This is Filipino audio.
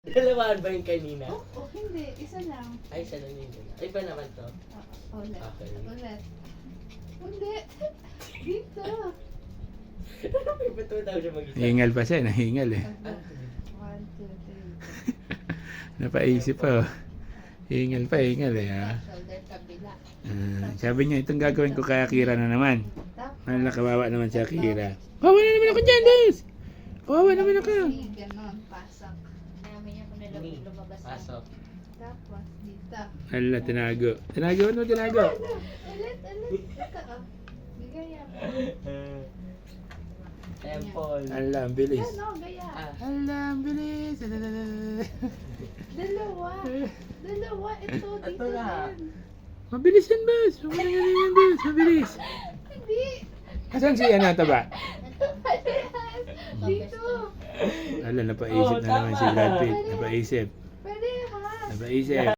Dalawaan ba yung kanina? Oh, hindi. Isa lang. Ay, siya lang yun. Ay, ba naman to? Ulit. Okay. Ulit. Hindi. Dito. May ba't mo tawag siya mag-isa? Hingal pa siya, nahingal eh. 1, 2, 3. Napaisip pa oh. Hingal pa, hingal eh ha. Shoulder kabila. Sabi niya, itong gagawin ko kay Akira na naman. Tapos, Kawawa naman si Akira. Kawawa na naman ako dyan, guys! Kawawa naman ako. ganon. Pasok. Namin niya kung Ni, lumabas na. pasok. Tapos, dito. Hala, tinago. Tinago, ano tinago? Ulit. Ito, oh. Bigaya mo. Temple. Hala, ang bilis. Yan, oh, gaya. Ah, Hala, ang bilis. Dalawa. Ito, Ito dito na. din. Mabilis yan, boss. Mabilis yan, boss. Mabilis. Hindi. Asan si Anata ba? Dito. Hala, napaisip na naman si Brad Pitt. Napaisip. Pwede ha. Napaisip.